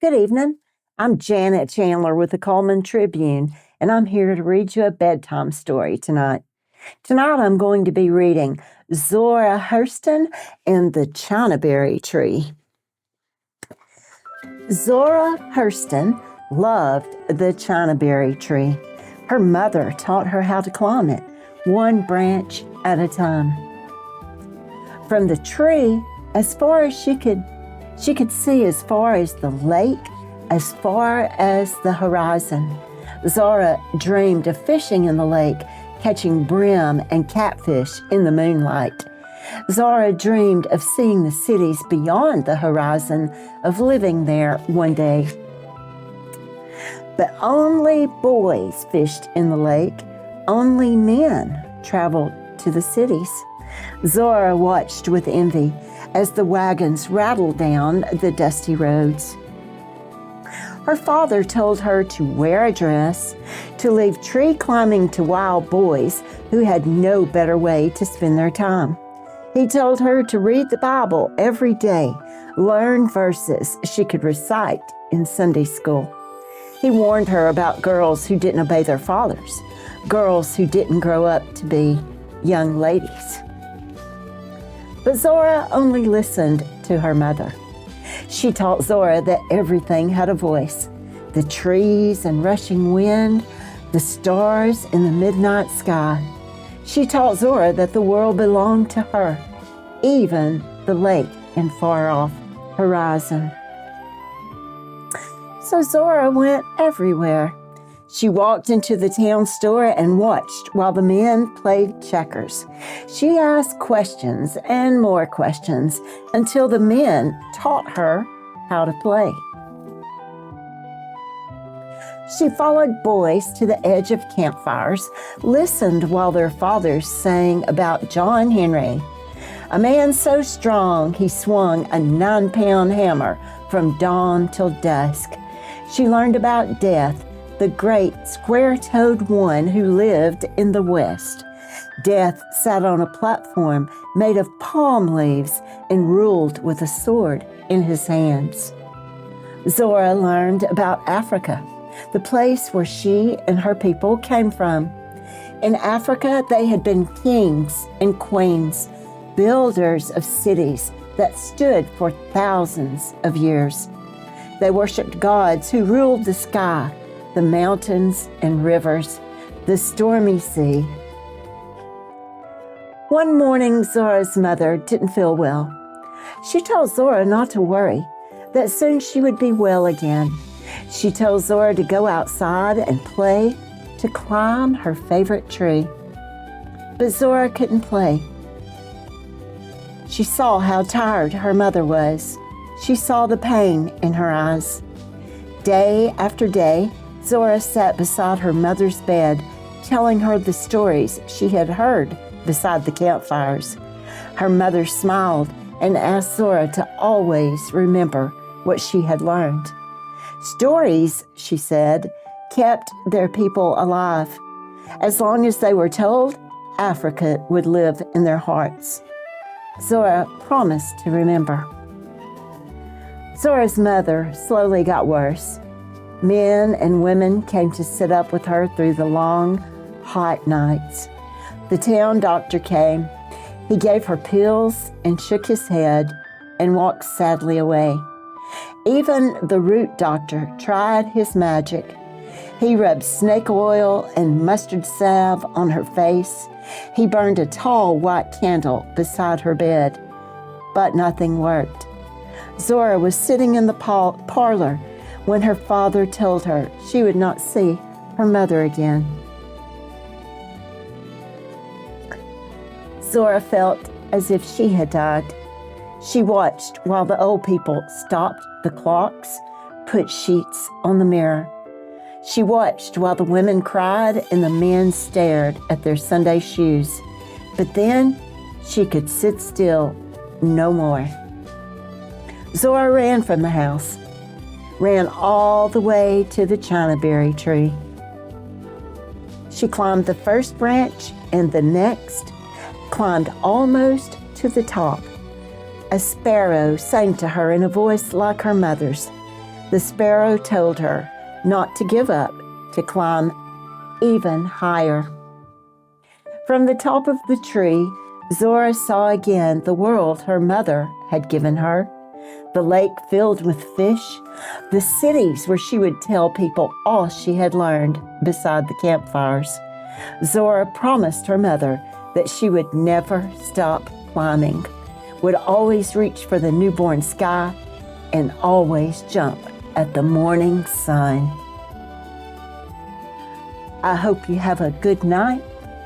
Good evening. I'm Janet Chandler with the Cullman Tribune, and I'm here to read you a bedtime story tonight. Tonight I'm going to be reading Zora Hurston and the Chinaberry Tree. Zora Hurston loved the Chinaberry tree. Her mother taught her how to climb it, one branch at a time. From the tree, as far as she could see as far as the lake, as far as the horizon. Zora dreamed of fishing in the lake, catching brim and catfish in the moonlight. Zora dreamed of seeing the cities beyond the horizon, of living there one day. But only boys fished in the lake. Only men traveled to the cities. Zora watched with envy as the wagons rattled down the dusty roads. Her father told her to wear a dress, to leave tree climbing to wild boys who had no better way to spend their time. He told her to read the Bible every day, learn verses she could recite in Sunday school. He warned her about girls who didn't obey their fathers, girls who didn't grow up to be young ladies. But Zora only listened to her mother. She taught Zora that everything had a voice. The trees and rushing wind, the stars in the midnight sky. She taught Zora that the world belonged to her, even the lake and far off horizon. So Zora went everywhere. She walked into the town store and watched while the men played checkers. She asked questions and more questions until the men taught her how to play. She followed boys to the edge of campfires, listened while their fathers sang about John Henry, a man so strong he swung a 9-pound hammer from dawn till dusk. She learned about death, the great square-toed one who lived in the West. Death sat on a platform made of palm leaves and ruled with a sword in his hands. Zora learned about Africa, the place where she and her people came from. In Africa, they had been kings and queens, builders of cities that stood for thousands of years. They worshiped gods who ruled the sky, the mountains and rivers, the stormy sea. One morning, Zora's mother didn't feel well. She told Zora not to worry, that soon she would be well again. She told Zora to go outside and play, to climb her favorite tree. But Zora couldn't play. She saw how tired her mother was. She saw the pain in her eyes. Day after day, Zora sat beside her mother's bed, telling her the stories she had heard beside the campfires. Her mother smiled and asked Zora to always remember what she had learned. Stories, she said, kept their people alive. As long as they were told, Africa would live in their hearts. Zora promised to remember. Zora's mother slowly got worse. Men and women came to sit up with her through the long, hot nights. The town doctor came. He gave her pills and shook his head and walked sadly away. Even the root doctor tried his magic. He rubbed snake oil and mustard salve on her face. He burned a tall white candle beside her bed, but nothing worked. Zora was sitting in the parlor when her father told her she would not see her mother again. Zora felt as if she had died. She watched while the old people stopped the clocks, put sheets on the mirror. She watched while the women cried and the men stared at their Sunday shoes. But then she could sit still no more. Zora ran from the house, ran all the way to the Chinaberry tree. She climbed the first branch and the next, climbed almost to the top. A sparrow sang to her in a voice like her mother's. The sparrow told her not to give up, to climb even higher. From the top of the tree, Zora saw again the world her mother had given her, the lake filled with fish, the cities where she would tell people all she had learned beside the campfires. Zora promised her mother that she would never stop climbing, would always reach for the newborn sky, and always jump at the morning sun. I hope you have a good night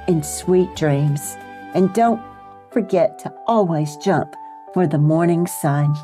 and sweet dreams. And don't forget to always jump for the morning sun.